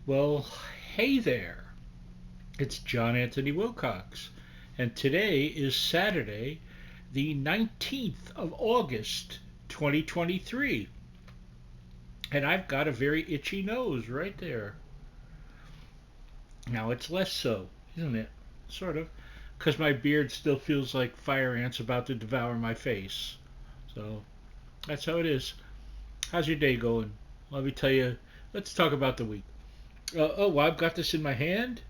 Well, hey there. It's John Anthony Wilcox, and today is Saturday, the 19th of August, 2023. And I've got a very itchy nose right there. Now it's less so, isn't it? Sort of. Because my beard still feels like fire ants about to devour my face. So that's how it is. How's your day going? Let me tell you, let's talk about the week. Well, I've got this in my hand.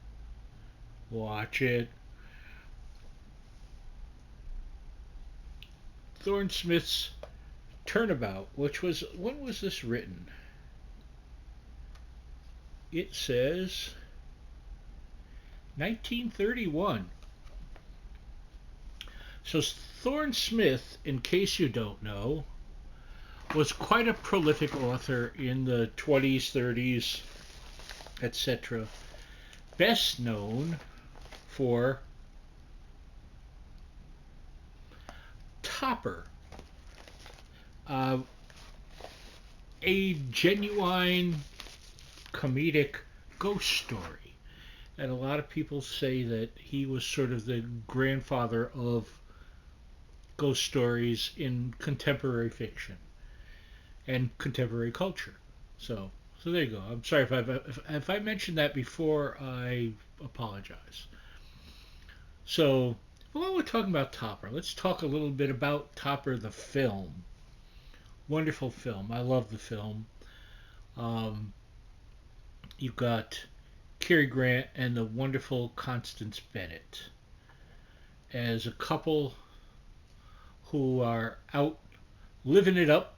Watch it. Thorne Smith's Turnabout, which was, when was this written? It says 1931. So Thorne Smith, in case you don't know, was quite a prolific author in the 20s, 30s, etc. Best known for Topper, uh, a genuine comedic ghost story. And a lot of people say that he was sort of the grandfather of ghost stories in contemporary fiction and contemporary culture. So there you go. I'm sorry if I mentioned that before. I apologize. So while we're talking about Topper, let's talk a little bit about Topper the film. Wonderful film. I love the film. Um, you've got Cary Grant and the wonderful Constance Bennett as a couple who are out living it up.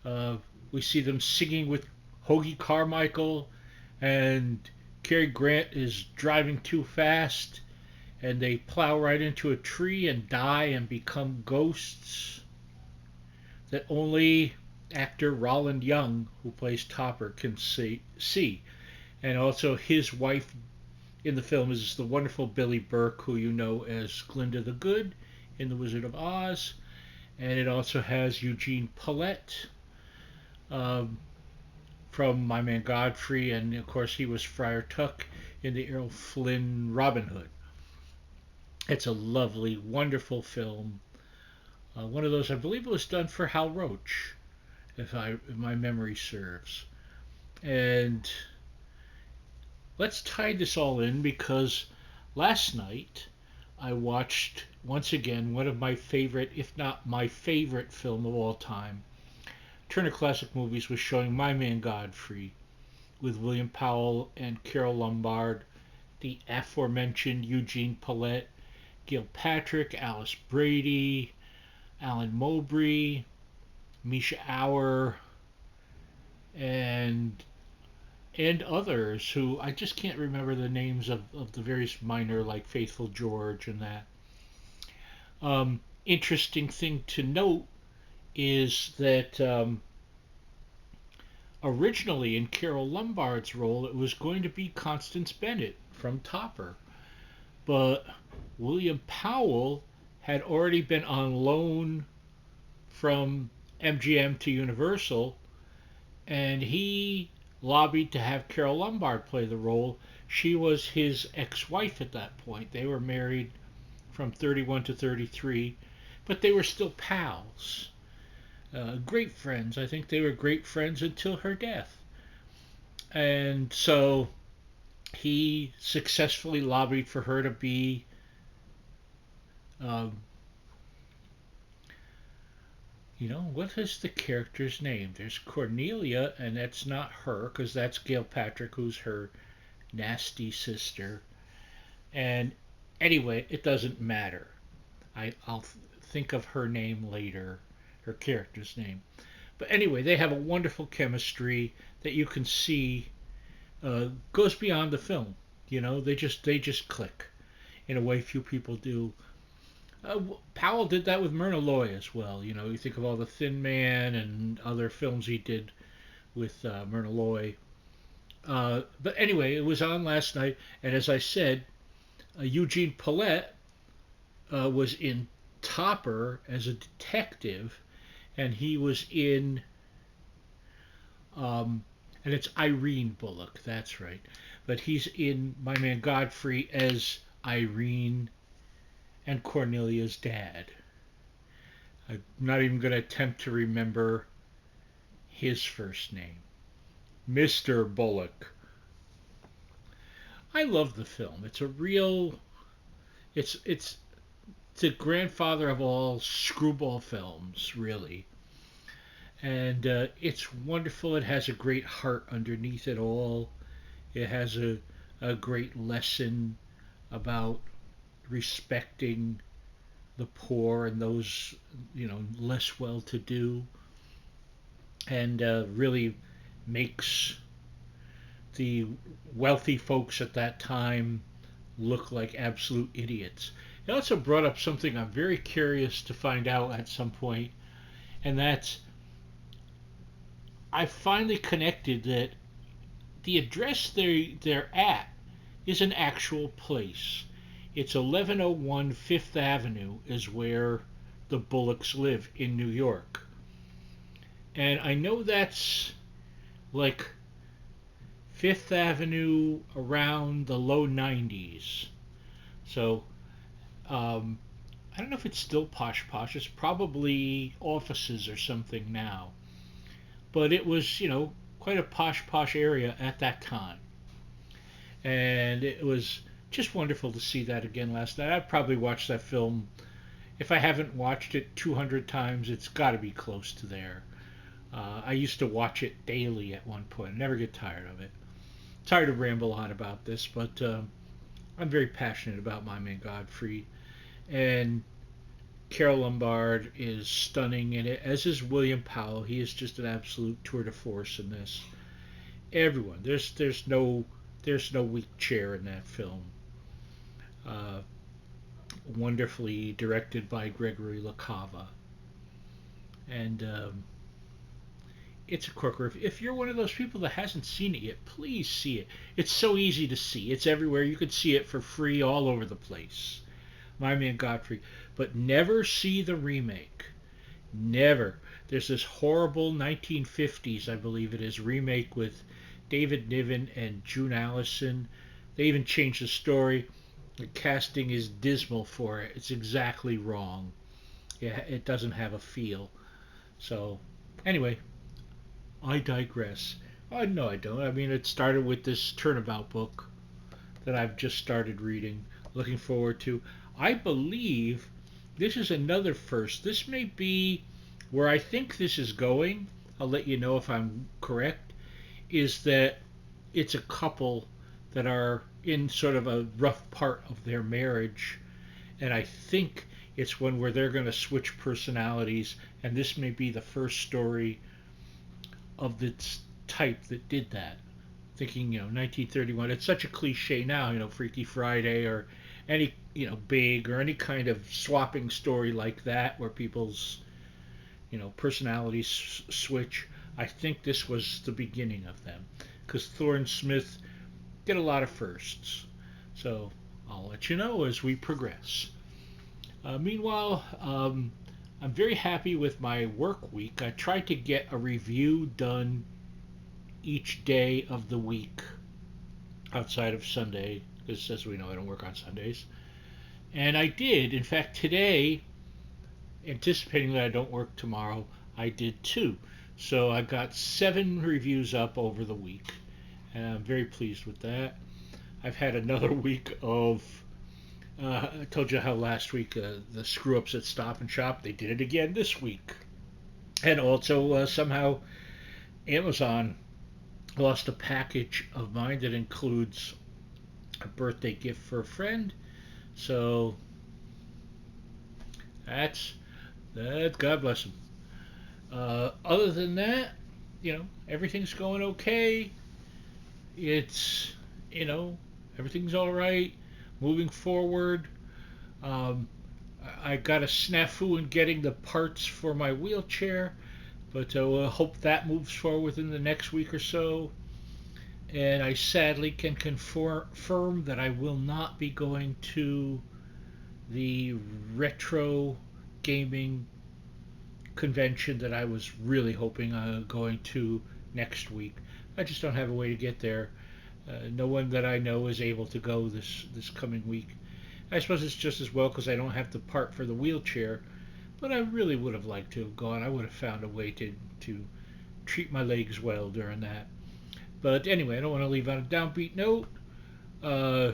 Uh, we see them singing with Hoagie Carmichael, and Cary Grant is driving too fast, and they plow right into a tree and die and become ghosts that only actor Roland Young, who plays Topper, can see. And also his wife in the film is the wonderful Billie Burke, who you know as Glinda the Good in The Wizard of Oz. And it also has Eugene Pallette, um, from My Man Godfrey, and of course he was Friar Tuck in the Errol Flynn Robin Hood. It's a lovely, wonderful film. One of those, I believe it was done for Hal Roach, if my memory serves. And let's tie this all in because last night I watched once again one of my favorite, if not my favorite film of all time. Turner Classic Movies was showing My Man Godfrey with William Powell and Carole Lombard, the aforementioned Eugene Pallette, Gilpatrick, Alice Brady, Alan Mowbray, Misha Auer, and others who I just can't remember the names of the various minor, like Faithful George and that. Interesting thing to note is that originally in Carole Lombard's role, it was going to be Constance Bennett from Topper, but William Powell had already been on loan from MGM to Universal, and he lobbied to have Carole Lombard play the role. She was his ex-wife at that point. They were married from 31 to 33, but they were still pals. Great friends. I think they were great friends until her death. And so he successfully lobbied for her to be, um, what is the character's name? There's Cornelia, and that's not her, because that's Gail Patrick, who's her nasty sister. And anyway, it doesn't matter. I'll think of her name later, her character's name. But anyway, they have a wonderful chemistry that you can see goes beyond the film. They just click in a way few people do. Powell did that with Myrna Loy as well. You think of all the Thin Man and other films he did with Myrna Loy. But anyway, it was on last night, and as I said, Eugene Pallette was in Topper as a detective, and he was in um, And it's Irene Bullock, that's right. But he's in My Man Godfrey as Irene and Cornelia's dad. I'm not even going to attempt to remember his first name. Mr. Bullock. I love the film. It's a real it's the grandfather of all screwball films, really. And it's wonderful. It has a great heart underneath it all. It has a great lesson about respecting the poor and those, less well to do, and really makes the wealthy folks at that time look like absolute idiots. It also brought up something I'm very curious to find out at some point, and that's I finally connected that the address they're at is an actual place. It's 1101 Fifth Avenue is where the Bullocks live in New York. And I know that's like Fifth Avenue around the low 90s. So I don't know if it's still posh posh. It's probably offices or something now. But it was, quite a posh posh area at that time. And it was just wonderful to see that again last night. I've probably watched that film. If I haven't watched it 200 times, it's got to be close to there. I used to watch it daily at one point. I never get tired of it. Sorry to ramble on about this, but I'm very passionate about My Man Godfrey. And Carol Lombard is stunning in it, as is William Powell. He is just an absolute tour de force in this. Everyone, there's no weak chair in that film. Uh, Wonderfully directed by Gregory LaCava, and it's a corker. If you're one of those people that hasn't seen it yet, please see it. It's so easy to see. It's everywhere. You can see it for free all over the place. My Man Godfrey. But never see the remake. Never. There's this horrible 1950s, I believe it is, remake with David Niven and June Allison. They even changed the story. The casting is dismal for it. It's exactly wrong. Yeah, it doesn't have a feel. So, anyway, I digress. Oh, no, I don't. I mean, it started with this Turnabout book that I've just started reading. Looking forward to. I believe this is another first. This may be where I think this is going. I'll let you know if I'm correct. Is that it's a couple that are in sort of a rough part of their marriage, and I think it's one where they're going to switch personalities, and this may be the first story of this type that did that. Thinking, 1931. It's such a cliche now, Freaky Friday or any, Big or any kind of swapping story like that where people's, personalities switch. I think this was the beginning of them because Thorne Smith did a lot of firsts. So I'll let you know as we progress. Meanwhile, I'm very happy with my work week. I tried to get a review done each day of the week outside of Sunday, because as we know, I don't work on Sundays. And I did. In fact, today, anticipating that I don't work tomorrow, I did too. So I got 7 reviews up over the week, and I'm very pleased with that. I've had another week of. I told you how last week the screw ups at Stop and Shop, they did it again this week. And also somehow Amazon lost a package of mine that includes a birthday gift for a friend. So that's that. God bless them. Other than that, everything's going okay. It's everything's all right. Moving forward, um, I got a snafu in getting the parts for my wheelchair, but I hope that moves forward within the next week or so. And I sadly can confirm that I will not be going to the retro gaming convention that I was really hoping going to next week. I just don't have a way to get there. No one that I know is able to go this coming week. I suppose it's just as well because I don't have to part for the wheelchair. But I really would have liked to have gone. I would have found a way to treat my legs well during that. But anyway, I don't want to leave on a downbeat note. Uh,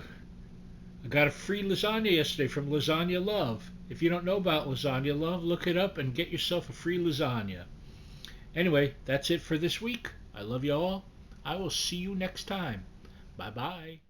I got a free lasagna yesterday from Lasagna Love. If you don't know about Lasagna Love, look it up and get yourself a free lasagna. Anyway, that's it for this week. I love you all. I will see you next time. Bye bye.